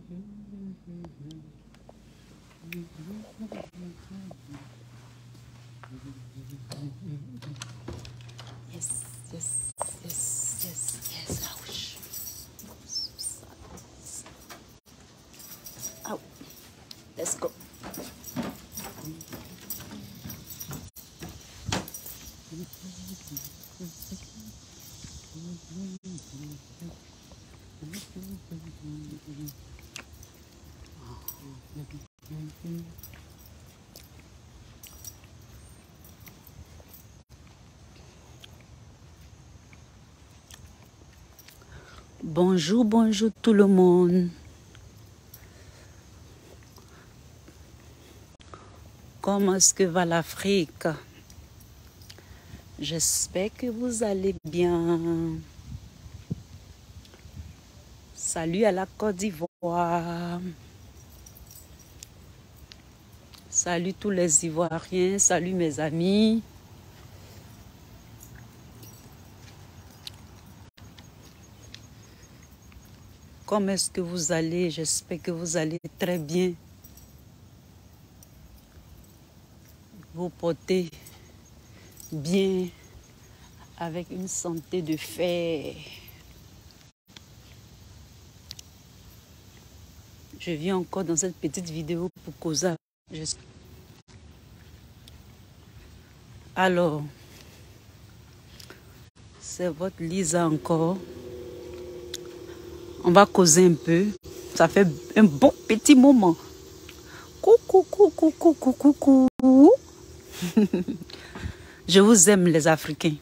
Yes, yes, yes, yes, yes. Ouch. Out. Let's go. Bonjour, bonjour tout le monde. Comment est-ce que va l'Afrique? J'espère que vous allez bien. Salut à la Côte d'Ivoire. Salut tous les Ivoiriens. Salut mes amis. Comment est-ce que vous allez? J'espère que vous allez très bien. Vous portez bien avec une santé de fer. Je viens encore dans cette petite vidéo pour causer. Alors, c'est votre Lisa encore. On va causer un peu. Ça fait un bon petit moment. Coucou, coucou, coucou, coucou. Je vous aime les Africains.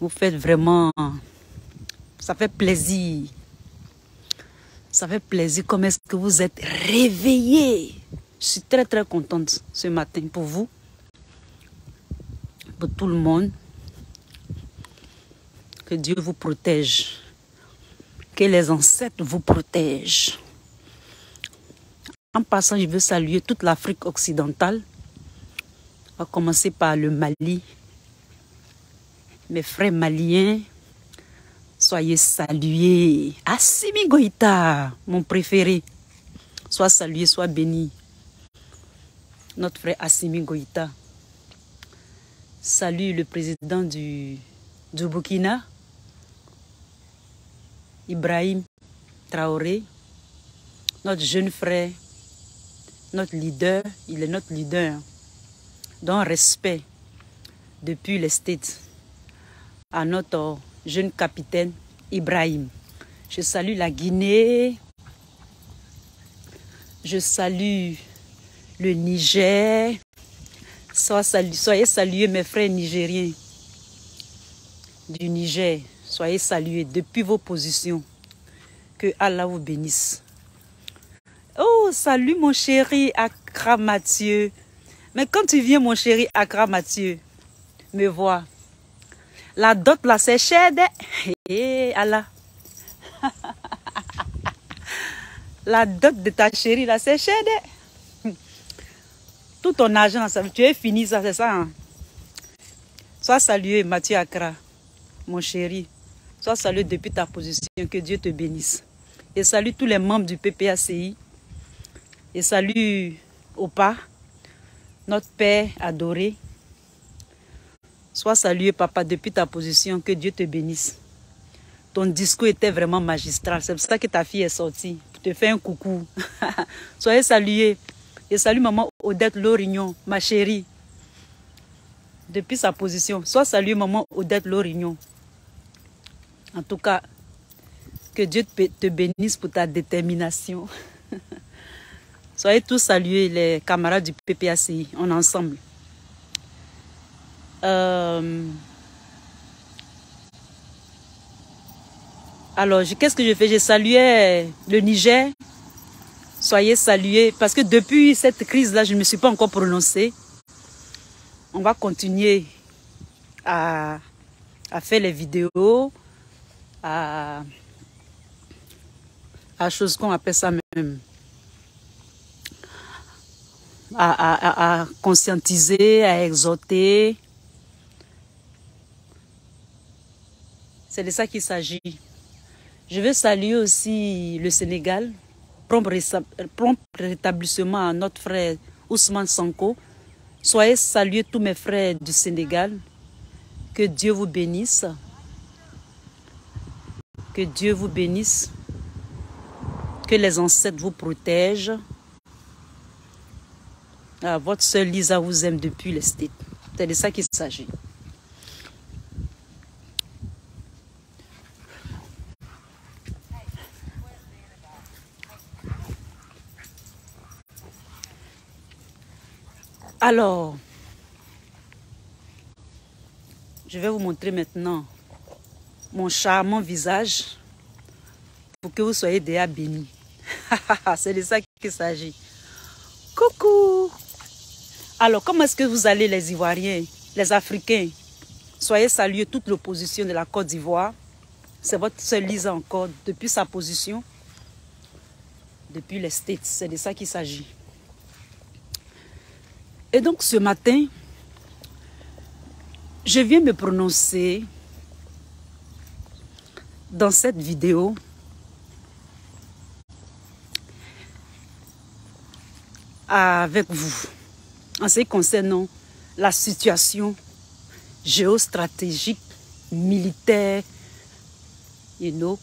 Vous faites vraiment... Ça fait plaisir. Ça fait plaisir. Comment est-ce que vous êtes réveillés? Je suis très très contente ce matin pour vous. Pour tout le monde. Que Dieu vous protège. Que les ancêtres vous protègent. En passant, je veux saluer toute l'Afrique occidentale. On va commencer par le Mali. Mes frères maliens, soyez salués. Assimi Goïta, mon préféré. Sois salué, sois béni. Notre frère Assimi Goïta. Salut le président du Burkina, Ibrahim Traoré. Notre jeune frère, notre leader, il est notre leader. Donc respect depuis les States à notre jeune capitaine Ibrahim. Je salue la Guinée. Je salue le Niger. Soyez salués mes frères nigériens du Niger. Soyez salués depuis vos positions. Que Allah vous bénisse. Oh, salut mon chéri Accra Mathieu. Mais quand tu viens mon chéri Accra Mathieu, me voir. La dot là c'est cher de... Hey, Allah. La dot de ta chérie là c'est cher de... Tout ton argent, ça, tu es fini ça, c'est ça. Hein? Sois salué Mathieu Accra, mon chéri. Sois salué depuis ta position, que Dieu te bénisse. Et salue tous les membres du PPACI. Et salue Opa, notre Père adoré. Sois salué, papa, depuis ta position. Que Dieu te bénisse. Ton discours était vraiment magistral. C'est pour ça que ta fille est sortie. Pour te faire un coucou. Soyez salués. Et salue maman Odette Lorignon, ma chérie. Depuis sa position. Sois salué, maman Odette Lorignon. En tout cas, que Dieu te bénisse pour ta détermination. Soyez tous salués, les camarades du PPACI. On est ensemble. Alors, qu'est-ce que je fais? J'ai salué le Niger. Soyez salués. Parce que depuis cette crise-là, je ne me suis pas encore prononcée. On va continuer à faire les vidéos, à chose qu'on appelle ça même. À conscientiser, à exhorter. C'est de ça qu'il s'agit. Je veux saluer aussi le Sénégal, prompt rétablissement à notre frère Ousmane Sonko. Soyez salués tous mes frères du Sénégal. Que Dieu vous bénisse. Que Dieu vous bénisse. Que les ancêtres vous protègent. Ah, votre sœur Lisa vous aime depuis les States. C'est de ça qu'il s'agit. Alors, je vais vous montrer maintenant mon charmant visage pour que vous soyez déjà bénis. C'est de ça qu'il s'agit. Coucou! Alors, comment est-ce que vous allez les Ivoiriens, les Africains? Soyez salués toute l'opposition de la Côte d'Ivoire. C'est votre sœur Lisa encore, depuis sa position, depuis les States. C'est de ça qu'il s'agit. Et donc ce matin, je viens me prononcer dans cette vidéo avec vous en ce qui concerne la situation géostratégique, militaire,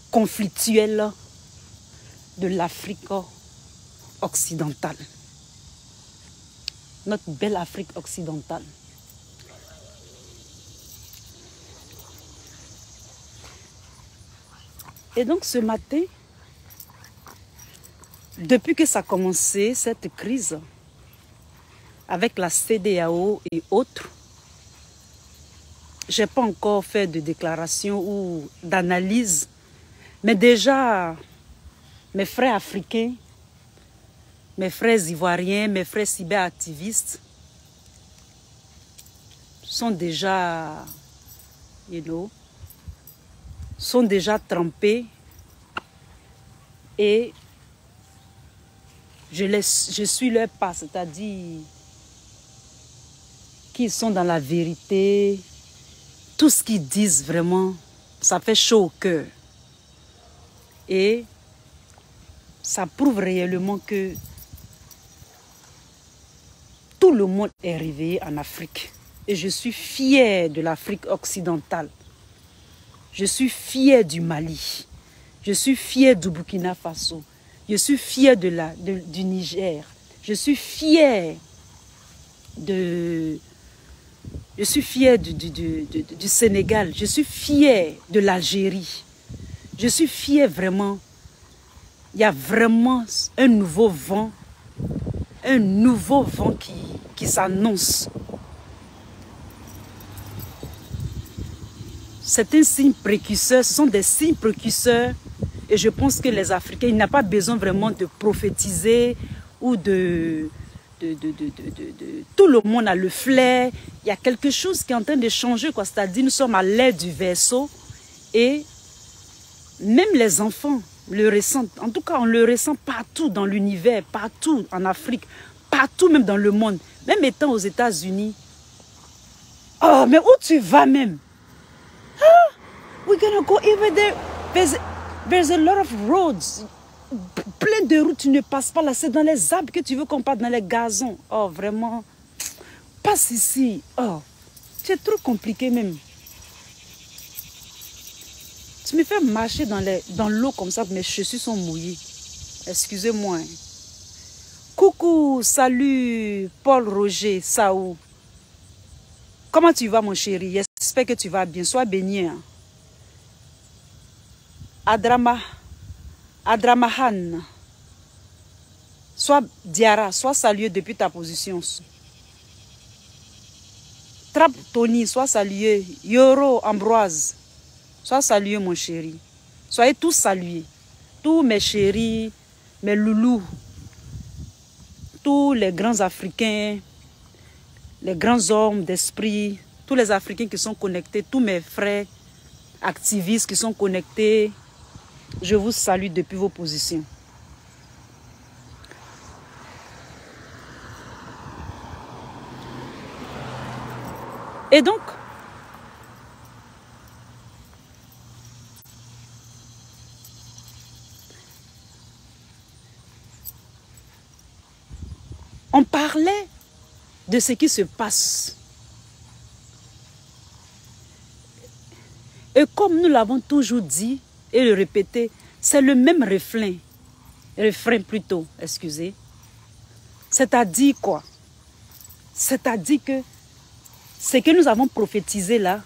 conflictuelle de l'Afrique occidentale. Notre belle Afrique occidentale. Et donc ce matin, depuis que ça a commencé, cette crise, avec la CEDEAO et autres, je n'ai pas encore fait de déclaration ou d'analyse, mais déjà, mes frères africains, mes frères ivoiriens, mes frères cyberactivistes sont déjà, sont déjà trempés et je suis leur pas, c'est-à-dire qu'ils sont dans la vérité. Tout ce qu'ils disent vraiment, ça fait chaud au cœur. Et ça prouve réellement que tout le monde est réveillé en Afrique. Et je suis fière de l'Afrique occidentale. Je suis fière du Mali. Je suis fière du Burkina Faso. Je suis fière du Niger. Je suis fière du Sénégal. Je suis fière de l'Algérie. Je suis fière vraiment. Il y a vraiment un nouveau vent qui s'annonce. C'est un signe précurseur, ce sont des signes précurseurs et je pense que les Africains, ils n'ont pas besoin vraiment de prophétiser ou de tout le monde a le flair. Il y a quelque chose qui est en train de changer, c'est-à-dire nous sommes à l'ère du Verseau et même les enfants le ressentent. En tout cas, on le ressent partout dans l'univers, partout en Afrique, partout même dans le monde, même étant aux États-Unis. Oh, mais où tu vas même? Huh? We're gonna go even there. There's a lot of roads. Plein de routes, tu ne passes pas là. C'est dans les arbres que tu veux qu'on passe, dans les gazons. Oh, vraiment. Passe ici. Oh, c'est trop compliqué même. Tu me fais marcher dans l'eau comme ça, mes chaussures sont mouillées. Excusez-moi. Coucou, salut, Paul Roger, Saou. Comment tu vas, mon chéri? J'espère que tu vas bien. Sois béni. Hein? Adramahan. Sois Diara, sois salué depuis ta position. Trap Tony, sois salué. Yoro Ambroise. Sois salué, mon chéri. Soyez tous salués. Tous mes chéris, mes loulous. Tous les grands Africains, les grands hommes d'esprit, tous les Africains qui sont connectés, tous mes frères activistes qui sont connectés, je vous salue depuis vos positions. Et donc, On parlait de ce qui se passe. Et comme nous l'avons toujours dit et le répété, c'est le même refrain plutôt, excusez. C'est-à-dire quoi? C'est-à-dire que ce que nous avons prophétisé là,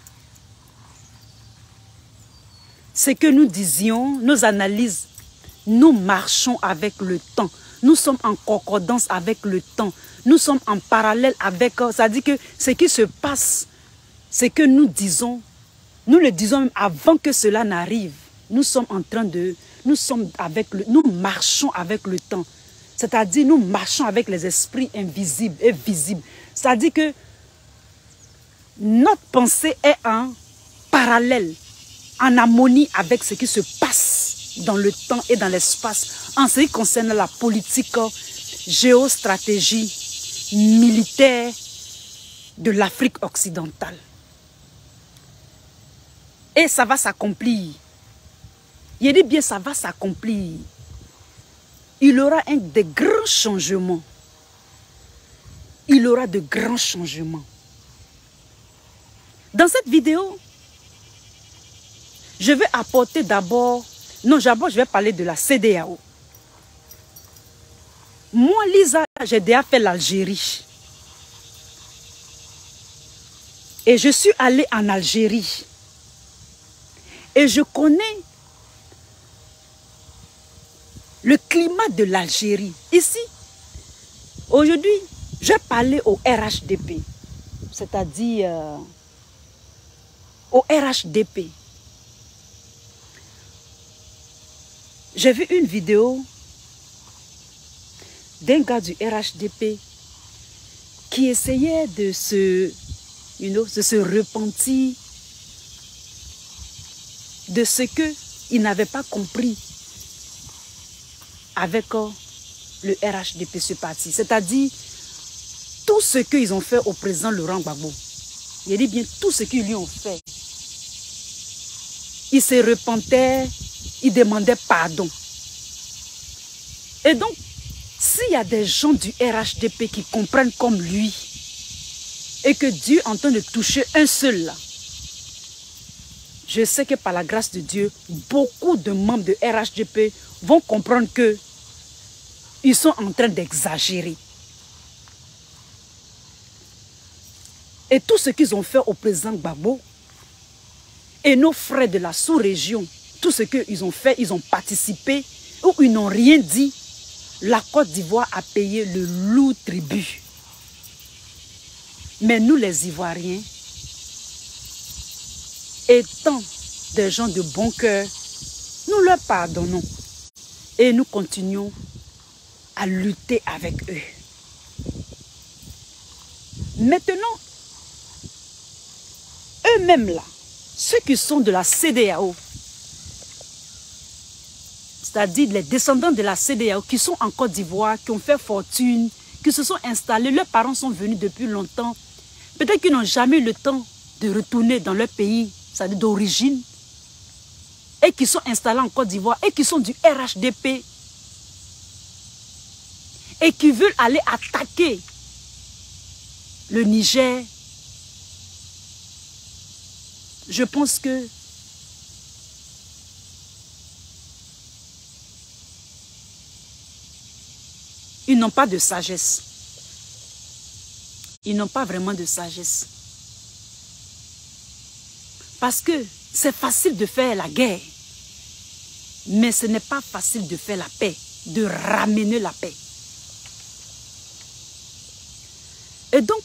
ce que nous disions, nos analyses, nous marchons avec le temps. Nous sommes en concordance avec le temps. Nous sommes en parallèle avec... C'est-à-dire que ce qui se passe, ce que nous disons, nous le disons même avant que cela n'arrive. Nous sommes en train de... Nous marchons avec le temps. C'est-à-dire nous marchons avec les esprits invisibles et visibles. C'est-à-dire que notre pensée est en parallèle, en harmonie avec ce qui se passe dans le temps et dans l'espace en ce qui concerne la politique, géostratégie, militaire de l'Afrique occidentale. Et ça va s'accomplir. Il dit bien ça va s'accomplir. Il y aura de grands changements. Il y aura de grands changements. Dans cette vidéo, je vais apporter d'abord... Non, d'abord, je vais parler de la CEDEAO. Moi, Lisa, j'ai déjà fait l'Algérie. Et je suis allée en Algérie. Et je connais le climat de l'Algérie. Ici, aujourd'hui, je vais parler au RHDP. C'est-à-dire au RHDP. J'ai vu une vidéo d'un gars du RHDP qui essayait de se repentir de ce qu'il n'avait pas compris avec le RHDP, ce parti. C'est-à-dire tout ce qu'ils ont fait au président Laurent Gbagbo. Il dit bien tout ce qu'ils lui ont fait. Il se repentait, il demandait pardon. Et donc, s'il y a des gens du RHDP qui comprennent comme lui, et que Dieu est en train de toucher un seul là, je sais que par la grâce de Dieu, beaucoup de membres de RHDP vont comprendre que ils sont en train d'exagérer. Et tout ce qu'ils ont fait au président Gbagbo, et nos frères de la sous-région, tout ce qu'ils ont fait, ils ont participé, ou ils n'ont rien dit, la Côte d'Ivoire a payé le lourd tribut. Mais nous les Ivoiriens, étant des gens de bon cœur, nous leur pardonnons. Et nous continuons à lutter avec eux. Maintenant, eux-mêmes là, ceux qui sont de la CEDEAO, c'est-à-dire les descendants de la CEDEAO qui sont en Côte d'Ivoire, qui ont fait fortune, qui se sont installés, leurs parents sont venus depuis longtemps. Peut-être qu'ils n'ont jamais eu le temps de retourner dans leur pays, c'est-à-dire d'origine, et qui sont installés en Côte d'Ivoire, et qui sont du RHDP, et qui veulent aller attaquer le Niger. Je pense que ils n'ont pas de sagesse. Ils n'ont pas vraiment de sagesse. Parce que c'est facile de faire la guerre. Mais ce n'est pas facile de faire la paix, de ramener la paix. Et donc,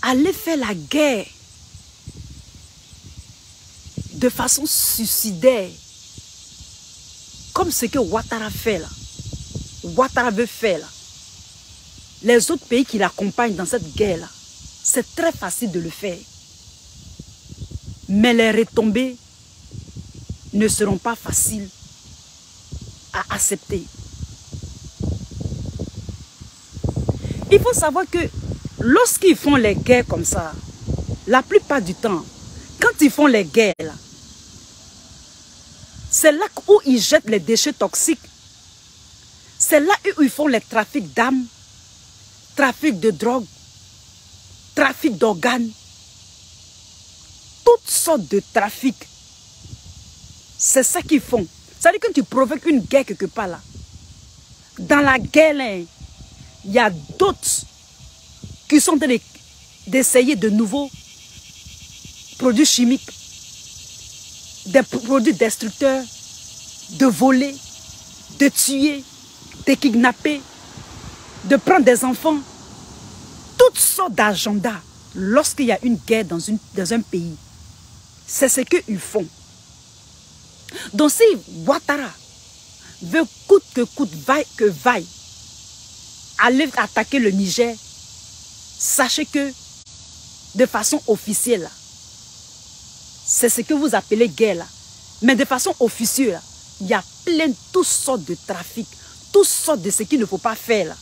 aller faire la guerre de façon suicidaire, comme ce que Ouattara fait là. Ouattara veut faire là. Les autres pays qui l'accompagnent dans cette guerre là, c'est très facile de le faire. Mais les retombées ne seront pas faciles à accepter. Il faut savoir que lorsqu'ils font les guerres comme ça, la plupart du temps, quand ils font les guerres là, C'est là où ils jettent les déchets toxiques. C'est là où ils font les trafics d'âmes, trafic de drogue, trafic d'organes, toutes sortes de trafics. C'est ça qu'ils font. Ça veut dire que tu provoques une guerre quelque part là. Dans la guerre, là, il y a d'autres qui sont en train d'essayer de nouveaux produits chimiques, des produits destructeurs, de voler, de tuer, de kidnapper, de prendre des enfants. Toutes sortes d'agendas lorsqu'il y a une guerre dans un pays. C'est ce qu'ils font. Donc si Ouattara veut coûte que coûte, vaille que vaille, aller attaquer le Niger, sachez que de façon officielle, c'est ce que vous appelez guerre là. Mais de façon officieuse, il y a plein de toutes sortes de trafics, toutes sortes de ce qu'il ne faut pas faire là,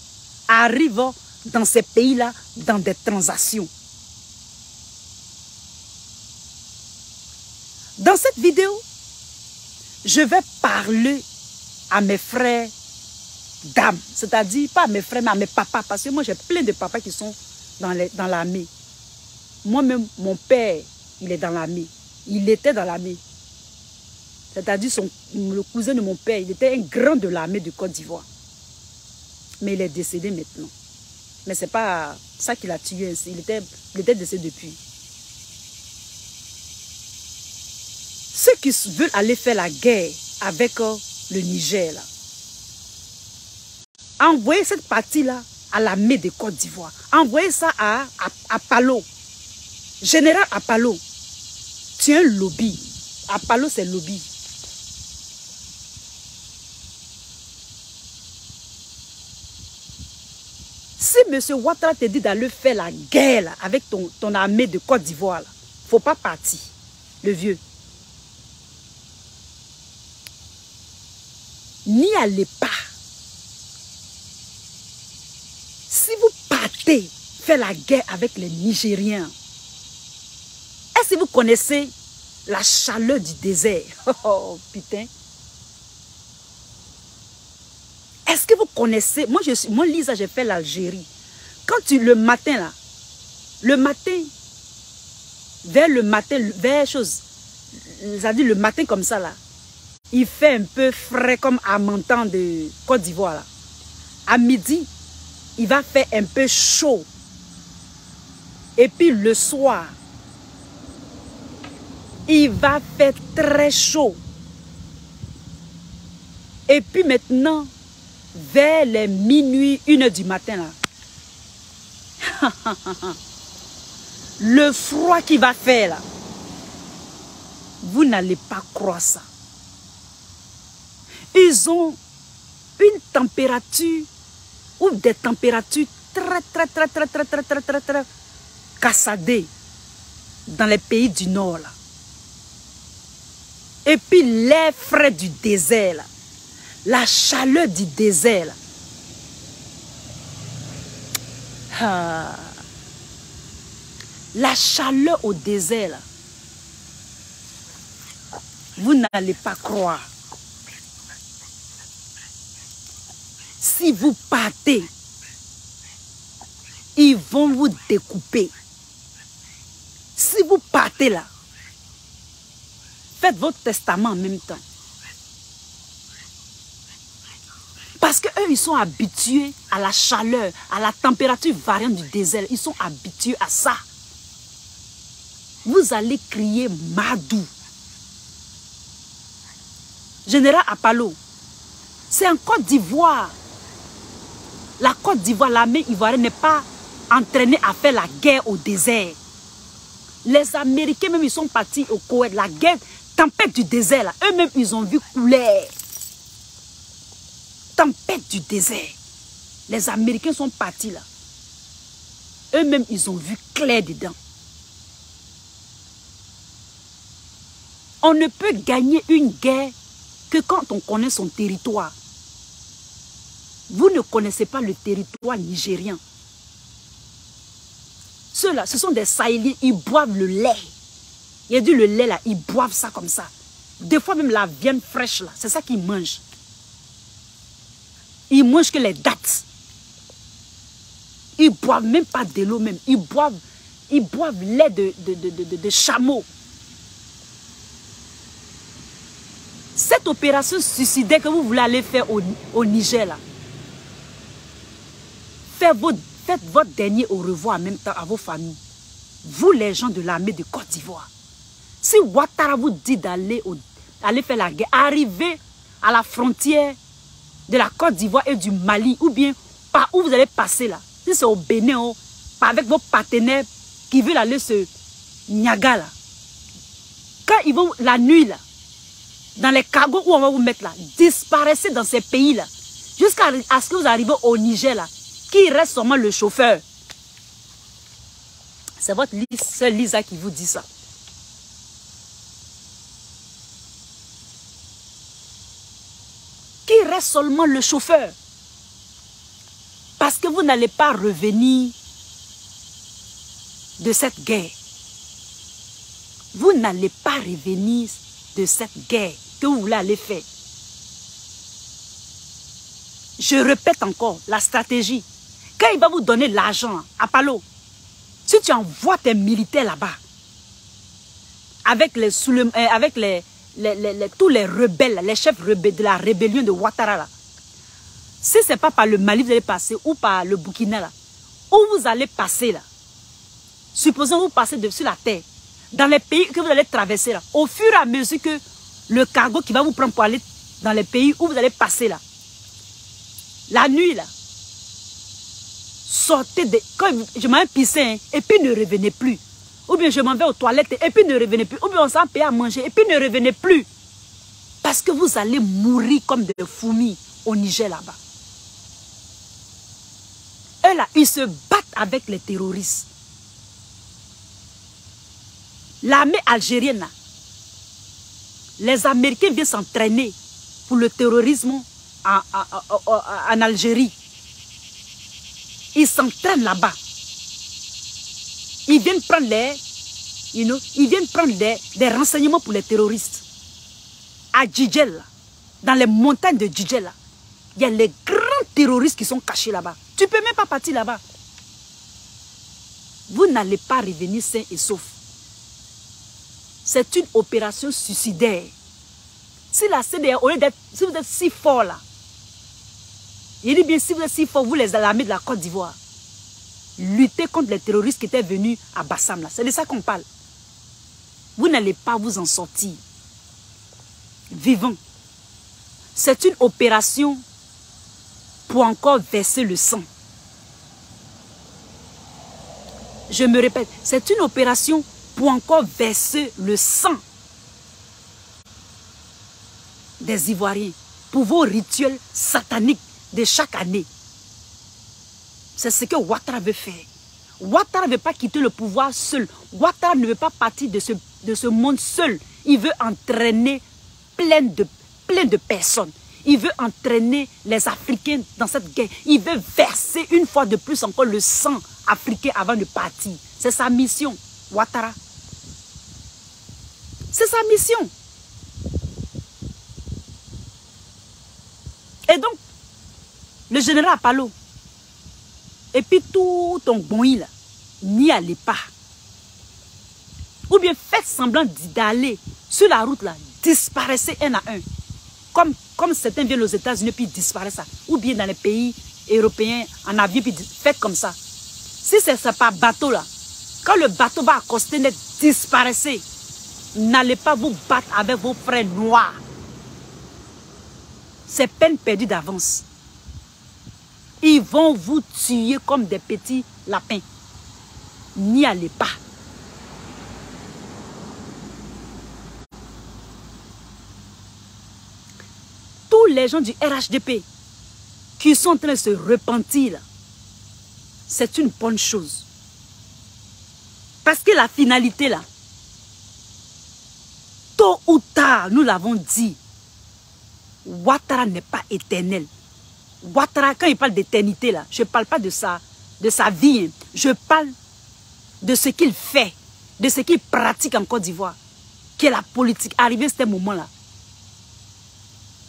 arrivent dans ces pays-là dans des transactions. Dans cette vidéo, je vais parler à mes frères d'âme, c'est-à-dire pas à mes frères, mais à mes papas, parce que moi j'ai plein de papas qui sont dans l'armée. Moi-même, mon père, il est dans l'armée. Il était dans l'armée. C'est-à-dire le cousin de mon père, il était un grand de l'armée de Côte d'Ivoire. Mais il est décédé maintenant. Mais ce n'est pas ça qui l'a tué. Il était décédé depuis. Ceux qui veulent aller faire la guerre avec le Niger, là, envoyez cette partie-là à l'armée de Côte d'Ivoire. Envoyez ça à Apalo. Général Apalo. Tu es un lobby. Apalo, c'est lobby. Si M. Ouattara te dit d'aller faire la guerre là, avec ton armée de Côte d'Ivoire, il ne faut pas partir, le vieux. N'y allez pas. Si vous partez faire la guerre avec les Nigériens, est-ce que vous connaissez la chaleur du désert? Oh putain. Est-ce que vous connaissez? Moi Lisa, j'ai fait l'Algérie. Quand le matin là, vers chose, c'est-à-dire le matin comme ça là, il fait un peu frais comme à Menton de Côte d'Ivoire là. À midi, il va faire un peu chaud. Et puis le soir, il va faire très chaud. Et puis maintenant, vers les minuit, 1 h du matin, là, le froid qu'il va faire, là, vous n'allez pas croire ça. Ils ont une température ou des températures très cassadées dans les pays du Nord, là. Et puis l'air frais du désert, là. La chaleur du désert, là. Ah. La chaleur au désert, là. Vous n'allez pas croire. Si vous partez, ils vont vous découper. Si vous partez là, faites votre testament en même temps. Parce qu'eux, ils sont habitués à la chaleur, à la température variante du désert. Ils sont habitués à ça. Vous allez crier Madou. Général Apalo, c'est en Côte d'Ivoire. La Côte d'Ivoire, l'armée ivoirienne n'est pas entraînée à faire la guerre au désert. Les Américains, même, ils sont partis au Koweït. La guerre, tempête du désert, là. Eux-mêmes, ils ont vu couler. Tempête du désert. Les Américains sont partis là. Eux-mêmes, ils ont vu clair dedans. On ne peut gagner une guerre que quand on connaît son territoire. Vous ne connaissez pas le territoire nigérien. Ceux-là, ce sont des Sahéliens, ils boivent le lait. Il y a du le lait là, ils boivent ça comme ça. Des fois même la viande fraîche, là, c'est ça qu'ils mangent. Ils mangent que les dattes. Ils boivent même pas de l'eau même. Ils boivent lait de chameau. Cette opération suicidaire que vous voulez aller faire au Niger, là, faites votre dernier au revoir en même temps à vos familles. Vous, les gens de l'armée de Côte d'Ivoire. Si Ouattara vous dit d'aller faire la guerre, arrivez à la frontière de la Côte d'Ivoire et du Mali, ou bien par où vous allez passer là. Si c'est au Bénin, avec vos partenaires qui veulent aller se Niaga là. Quand ils vont la nuit là, dans les cargos où on va vous mettre là, disparaissez dans ces pays là, jusqu'à ce que vous arrivez au Niger là, qu'il reste seulement le chauffeur. C'est votre sœur Lisa qui vous dit ça. Qu'il reste seulement le chauffeur. Parce que vous n'allez pas revenir de cette guerre. Vous n'allez pas revenir de cette guerre que vous voulez aller faire. Je répète encore la stratégie. Quand il va vous donner l'argent à Palo, si tu envoies tes militaires là-bas, avec tous les rebelles, les chefs rebelles de la rébellion de Ouattara là, si ce n'est pas par le Mali vous allez passer ou par le Burkina là, où vous allez passer là, supposons vous passez dessus la terre, dans les pays que vous allez traverser là, au fur et à mesure que le cargo qui va vous prendre pour aller dans les pays où vous allez passer là, la nuit là, sortez de... Quand je m'en vais pisser hein, et puis ne revenez plus. Ou bien je m'en vais aux toilettes et puis ne revenez plus. Ou bien on s'en paye à manger et puis ne revenez plus. Parce que vous allez mourir comme des fourmis au Niger là-bas. Eux là, ils se battent avec les terroristes. L'armée algérienne là, les Américains viennent s'entraîner pour le terrorisme en Algérie. Ils s'entraînent là-bas. Ils viennent prendre des renseignements pour les terroristes. À Djidjel, dans les montagnes de Djidjel, il y a les grands terroristes qui sont cachés là-bas. Tu ne peux même pas partir là-bas. Vous n'allez pas revenir sain et sauf. C'est une opération suicidaire. Si la CDR, au lieu d'être, si vous êtes si fort là, il dit bien, si vous êtes si fort, vous les l'armée de la Côte d'Ivoire, luttez contre les terroristes qui étaient venus à Bassam là. C'est de ça qu'on parle. Vous n'allez pas vous en sortir vivant. C'est une opération pour encore verser le sang. Je me répète, c'est une opération pour encore verser le sang des Ivoiriens pour vos rituels sataniques de chaque année. C'est ce que Ouattara veut faire. Ouattara ne veut pas quitter le pouvoir seul. Ouattara ne veut pas partir de ce monde seul. Il veut entraîner plein de personnes. Il veut entraîner les Africains dans cette guerre. Il veut verser une fois de plus encore le sang africain avant de partir. C'est sa mission, Ouattara. C'est sa mission. Et donc, le général Apalo, et puis tout ton bonheur là, n'y allez pas. Ou bien faites semblant d'aller sur la route là, disparaissez un à un. Comme certains viennent aux États-Unis puis disparaissent ça. Ou bien dans les pays européens en avion puis faites comme ça. Si c'est pas bateau là, quand le bateau va accoster net, disparaissez. N'allez pas vous battre avec vos frères noirs. C'est peine perdue d'avance. Ils vont vous tuer comme des petits lapins. N'y allez pas. Tous les gens du RHDP qui sont en train de se repentir, c'est une bonne chose. Parce que la finalité là, tôt ou tard, nous l'avons dit, Ouattara n'est pas éternel. Ouattara, quand il parle d'éternité là, je ne parle pas de sa vie. Je parle de ce qu'il fait, de ce qu'il pratique en Côte d'Ivoire. qui est la politique. Arrivé à ce moment-là,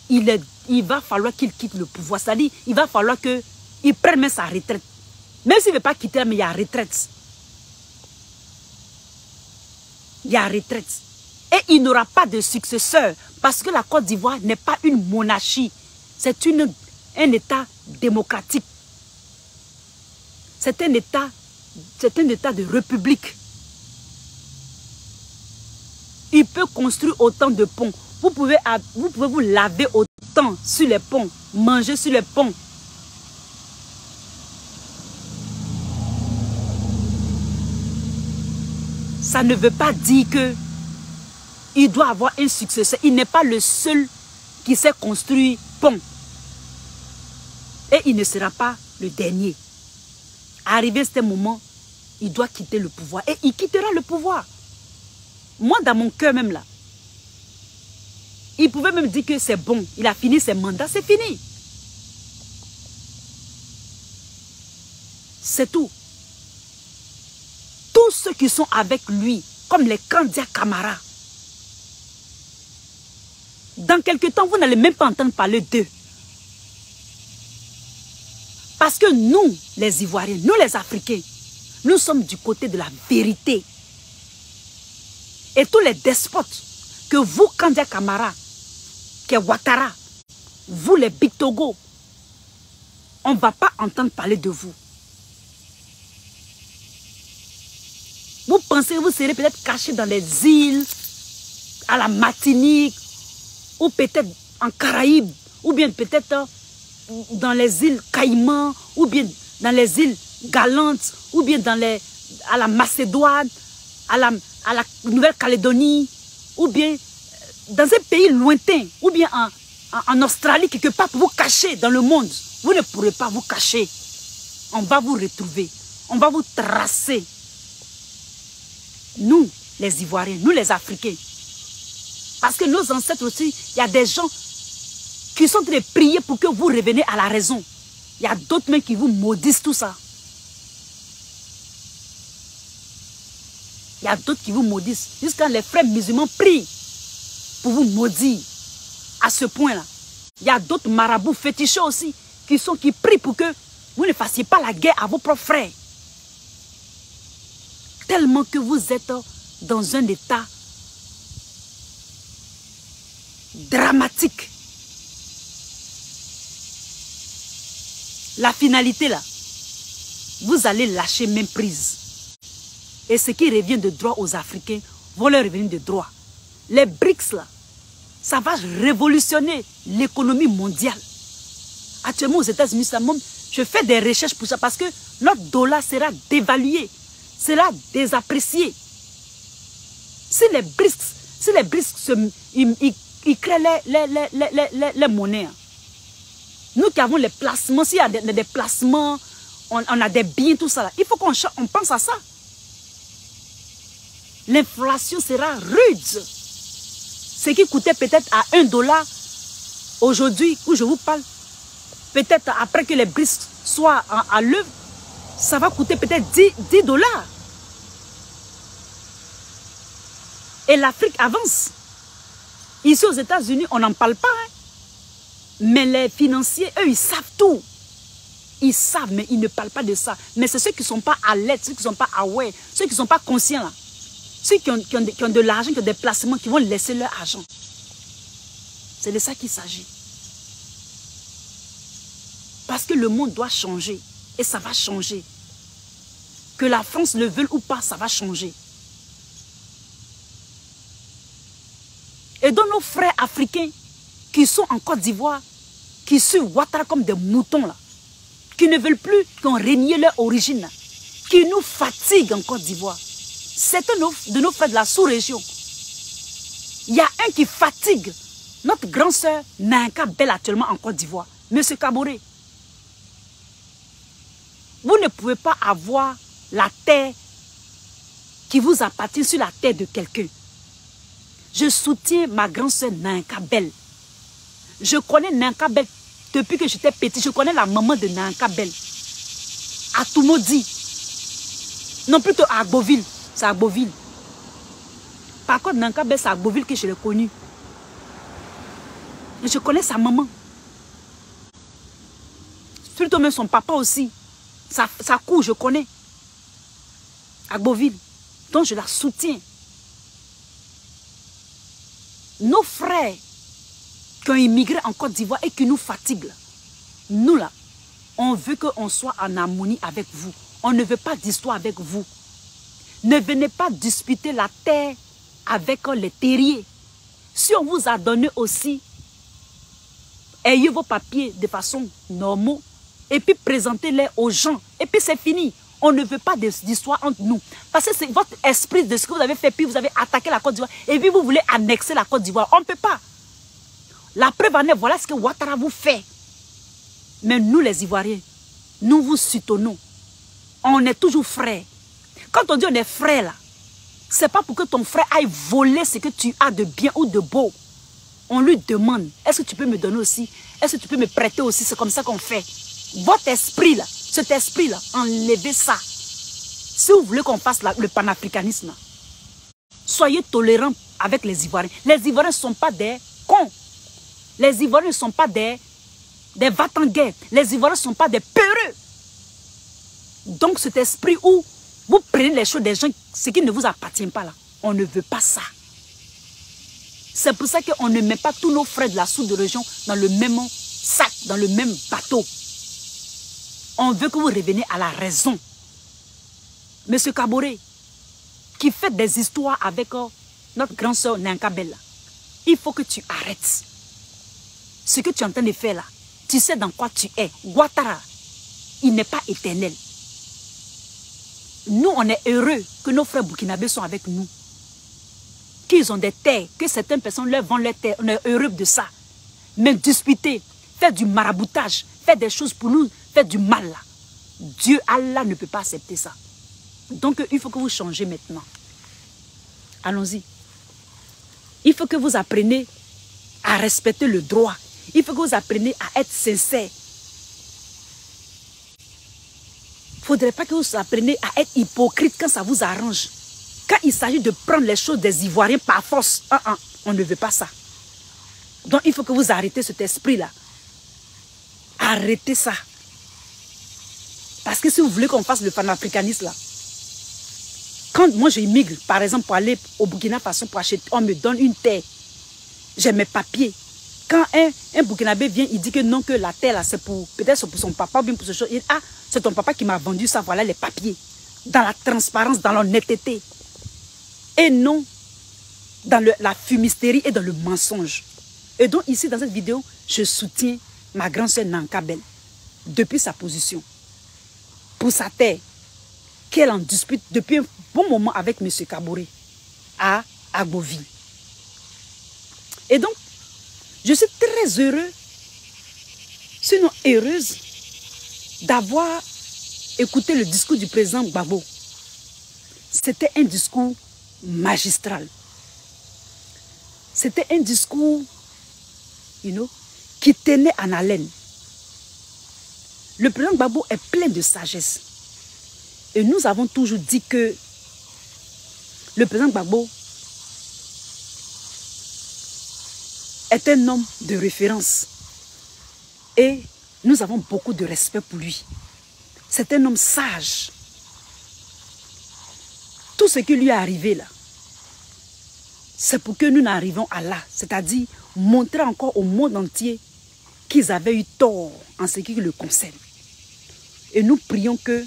il va falloir qu'il quitte le pouvoir. C'est-à-dire, il va falloir qu'il prenne même sa retraite. Même s'il ne veut pas quitter, mais il y a retraite. Il y a retraite. Et il n'aura pas de successeur. Parce que la Côte d'Ivoire n'est pas une monarchie. C'est un État démocratique. C'est un État de république. Il peut construire autant de ponts. Vous pouvez vous laver autant sur les ponts, manger sur les ponts. Ça ne veut pas dire qu'il doit avoir un successeur. Il n'est pas le seul qui sait construire pont. Et il ne sera pas le dernier. Arrivé à ce moment, il doit quitter le pouvoir. Et il quittera le pouvoir. Moi, dans mon cœur même là, il pouvait même dire que c'est bon. Il a fini ses mandats, c'est fini. C'est tout. Tous ceux qui sont avec lui, comme les Kandia Camara, dans quelque temps, vous n'allez même pas entendre parler d'eux. Parce que nous, les Ivoiriens, nous les Africains, nous sommes du côté de la vérité. Et tous les despotes, que vous, Kandia Camara, que Ouattara, vous les Big Togo, on ne va pas entendre parler de vous. Vous pensez que vous serez peut-être caché dans les îles, à la Martinique, ou peut-être en Caraïbes, ou bien peut-être dans les îles Caïmans, ou bien dans les îles Galantes, ou bien à la Macédoine, à la Nouvelle-Calédonie, ou bien dans un pays lointain, ou bien en Australie, quelque part pour vous cacher dans le monde. Vous ne pourrez pas vous cacher. On va vous retrouver. On va vous tracer. Nous, les Ivoiriens, nous les Africains. Parce que nos ancêtres aussi, il y a des gens qui sont en train de prier pour que vous reveniez à la raison. Il y a d'autres même qui vous maudissent tout ça. Il y a d'autres qui vous maudissent. Jusqu'à les frères musulmans prient pour vous maudire. À ce point-là. Il y a d'autres marabouts féticheurs aussi qui prient pour que vous ne fassiez pas la guerre à vos propres frères. Tellement que vous êtes dans un état dramatique. La finalité là, vous allez lâcher même prise. Et ce qui revient de droit aux Africains va leur revenir de droit. Les BRICS là, ça va révolutionner l'économie mondiale. Actuellement aux États-Unis, je fais des recherches pour ça parce que notre dollar sera dévalué, sera désapprécié. Si les BRICS ils créent les monnaies, nous qui avons les placements, s'il y a des placements, on a des biens, tout ça, là, il faut qu'on pense à ça. L'inflation sera rude. Ce qui coûtait peut-être à $1 aujourd'hui, où je vous parle, peut-être après que les BRICS soient à l'œuvre, ça va coûter peut-être $10. Et l'Afrique avance. Ici aux États-Unis, on n'en parle pas. Hein. Mais les financiers, eux, ils savent tout. Ils savent, mais ils ne parlent pas de ça. Mais c'est ceux qui ne sont pas à l'aide, ceux qui ne sont pas aware, ceux qui ne sont pas conscients là. Ceux qui ont de l'argent, qui ont des placements, qui vont laisser leur argent. C'est de ça qu'il s'agit. Parce que le monde doit changer. Et ça va changer. Que la France le veuille ou pas, ça va changer. Et donc nos frères africains qui sont en Côte d'Ivoire, qui suivent Ouattara comme des moutons, là, qui ne veulent plus qu'on renie leur origine, là, qui nous fatiguent en Côte d'Ivoire. Certains de nos frères de la sous-région. Il y a un qui fatigue notre grand-sœur Nanka Belle actuellement en Côte d'Ivoire, M. Kaboré. Vous ne pouvez pas avoir la terre qui vous appartient sur la terre de quelqu'un. Je soutiens ma grand-sœur Nanka Belle. Je connais Nanka Belle depuis que j'étais petit. Je connais la maman de Nanka Belle. À Toumodi. Non, plutôt à Agboville. C'est à Agboville. Par contre, Nankabel, c'est à Agboville que je l'ai connu. Et je connais sa maman. Surtout même son papa aussi. Sa cour, je connais. À Agboville. Donc je la soutiens. Nos frères qui ont immigré en Côte d'Ivoire et qui nous fatiguent, nous là, on veut qu'on soit en harmonie avec vous. On ne veut pas d'histoire avec vous. Ne venez pas disputer la terre avec les terriers. Si on vous a donné aussi, ayez vos papiers de façon normale et puis présentez-les aux gens. Et puis c'est fini. On ne veut pas d'histoire entre nous. Parce que c'est votre esprit de ce que vous avez fait, puis vous avez attaqué la Côte d'Ivoire, et puis vous voulez annexer la Côte d'Ivoire. On ne peut pas. La preuve en est, voilà ce que Ouattara vous fait. Mais nous les Ivoiriens, nous vous soutenons. On est toujours frères. Quand on dit on est frères là, c'est pas pour que ton frère aille voler ce que tu as de bien ou de beau. On lui demande, est-ce que tu peux me donner aussi? Est-ce que tu peux me prêter aussi? C'est comme ça qu'on fait. Votre esprit là, cet esprit là, enlevez ça. Si vous voulez qu'on fasse le panafricanisme, soyez tolérants avec les Ivoiriens. Les Ivoiriens ne sont pas des cons. Les Ivoiriens ne sont pas des va-t-en-guerre. Les Ivoiriens ne sont pas des peureux. Donc cet esprit où vous prenez les choses des gens, ce qui ne vous appartient pas là, on ne veut pas ça. C'est pour ça qu'on ne met pas tous nos frères de la sous-région dans le même sac, dans le même bateau. On veut que vous reveniez à la raison. Monsieur Kaboré, qui fait des histoires avec notre grande soeur Nankabel, il faut que tu arrêtes. Ce que tu es en train de faire là, tu sais dans quoi tu es. Ouattara, il n'est pas éternel. Nous, on est heureux que nos frères burkinabés sont avec nous. Qu'ils ont des terres, que certaines personnes leur vendent leurs terres. On est heureux de ça. Mais disputer, faire du maraboutage, faire des choses pour nous, faire du mal là. Dieu, Allah ne peut pas accepter ça. Donc, il faut que vous changez maintenant. Allons-y. Il faut que vous appreniez à respecter le droit. Il faut que vous appreniez à être sincère. Il ne faudrait pas que vous appreniez à être hypocrite quand ça vous arrange. Quand il s'agit de prendre les choses des Ivoiriens par force, on ne veut pas ça. Donc, il faut que vous arrêtez cet esprit-là. Arrêtez ça. Parce que si vous voulez qu'on fasse le panafricanisme là, quand moi je migre, par exemple, pour aller au Burkina Faso pour acheter, on me donne une terre. J'ai mes papiers. Quand un Burkinabé vient, il dit que non, que la terre là, c'est pour, peut-être pour son papa ou bien pour ce chose. Il dit, ah, c'est ton papa qui m'a vendu ça, voilà les papiers. Dans la transparence, dans l'honnêteté. Et non dans la fumisterie et dans le mensonge. Et donc ici, dans cette vidéo, je soutiens ma grande sœur Nankabel depuis sa position. Pour sa terre, qu'elle en dispute depuis un bon moment avec M. Kaboré à Agboville. Et donc, je suis très heureux, sinon heureuse, d'avoir écouté le discours du président Gbagbo. C'était un discours magistral. C'était un discours, qui tenait en haleine. Le président Gbagbo est plein de sagesse. Et nous avons toujours dit que le président Gbagbo est un homme de référence. Et nous avons beaucoup de respect pour lui. C'est un homme sage. Tout ce qui lui est arrivé là, c'est pour que nous n'arrivions à là. C'est-à-dire montrer encore au monde entier qu'ils avaient eu tort en ce qui le concerne. Et nous prions que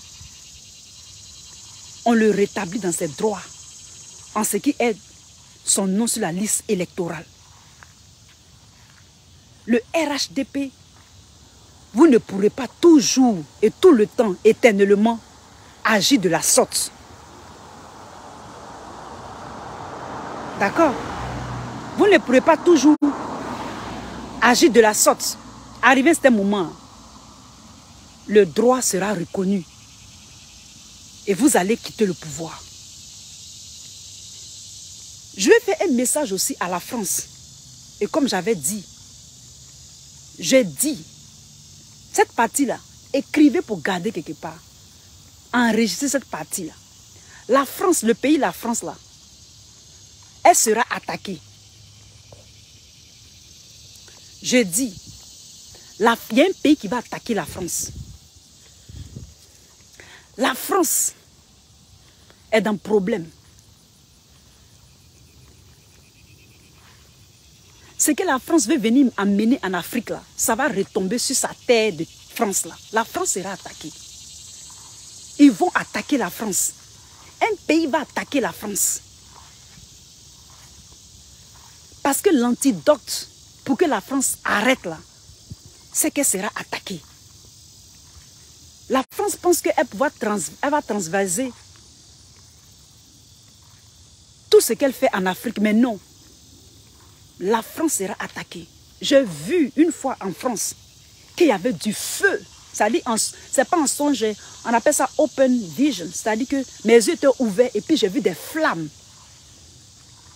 on le rétablit dans ses droits en ce qui est son nom sur la liste électorale. Le RHDP, vous ne pourrez pas toujours et tout le temps, éternellement, agir de la sorte. D'accord? Vous ne pourrez pas toujours agir de la sorte. Arrivé à ce moment, le droit sera reconnu. Et vous allez quitter le pouvoir. Je vais faire un message aussi à la France. Et comme j'avais dit, j'ai dit, cette partie-là, écrivez pour garder quelque part. Enregistrez cette partie-là. La France, le pays, la France, là, elle sera attaquée. Je dis, il y a un pays qui va attaquer la France. La France est dans le problème. Ce que la France veut venir amener en Afrique, là, ça va retomber sur sa terre de France. Là. La France sera attaquée. Ils vont attaquer la France. Un pays va attaquer la France. Parce que l'antidote pour que la France arrête là, c'est qu'elle sera attaquée. La France pense qu'elle va transvaser tout ce qu'elle fait en Afrique, mais non. La France sera attaquée. J'ai vu une fois en France qu'il y avait du feu. C'est-à-dire, c'est pas un songe, on appelle ça open vision. C'est-à-dire que mes yeux étaient ouverts et puis j'ai vu des flammes.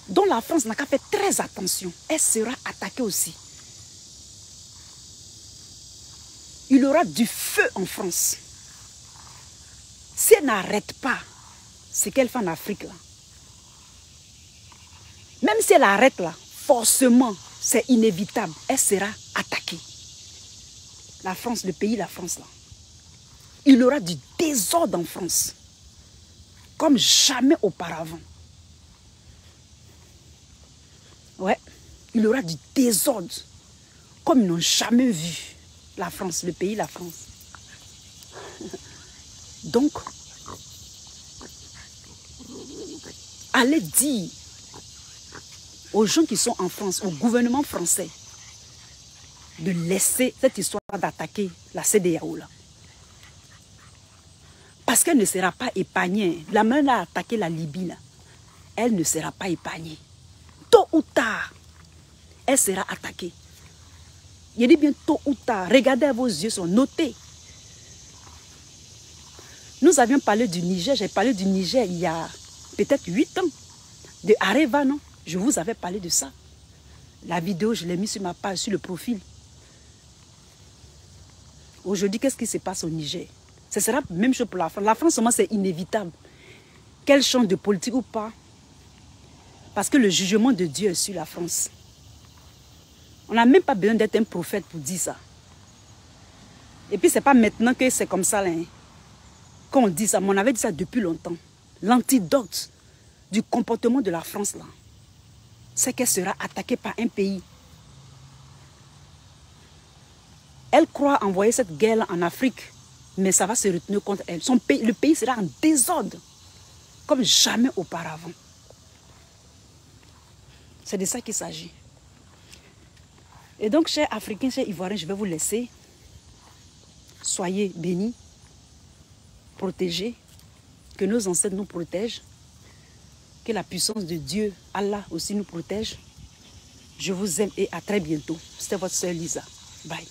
Donc la France n'a qu'à faire très attention. Elle sera attaquée aussi. Il y aura du feu en France. Si elle n'arrête pas ce qu'elle fait en Afrique, là, même si elle arrête là, forcément, c'est inévitable, elle sera attaquée. La France, le pays, la France, là. Il y aura du désordre en France, comme jamais auparavant. Ouais, il y aura du désordre, comme ils n'ont jamais vu. La France, le pays, la France. Donc, allez dire aux gens qui sont en France, au gouvernement français, de laisser cette histoire d'attaquer la CEDEAO là. Parce qu'elle ne sera pas épargnée. La main a attaqué la Libye là. Elle ne sera pas épargnée. Tôt ou tard, elle sera attaquée. Je dis bien tôt ou tard. Regardez à vos yeux, sont notés. Nous avions parlé du Niger. J'ai parlé du Niger il y a peut-être 8 ans. De Areva, non? Je vous avais parlé de ça. La vidéo, je l'ai mise sur ma page, sur le profil. Aujourd'hui, qu'est-ce qui se passe au Niger? Ce sera la même chose pour la France. La France, seulement, c'est inévitable. Qu'elle change de politique ou pas. Parce que le jugement de Dieu est sur la France. On n'a même pas besoin d'être un prophète pour dire ça. Et puis, ce n'est pas maintenant que c'est comme ça, là, hein. Quand on dit ça, mais on avait dit ça depuis longtemps. L'antidote du comportement de la France, là, c'est qu'elle sera attaquée par un pays. Elle croit envoyer cette guerre en Afrique, mais ça va se retourner contre elle. Le pays sera en désordre, comme jamais auparavant. C'est de ça qu'il s'agit. Et donc, chers Africains, chers Ivoiriens, je vais vous laisser. Soyez bénis, protégés, que nos ancêtres nous protègent, que la puissance de Dieu, Allah aussi nous protège. Je vous aime et à très bientôt. C'était votre sœur Lisa. Bye.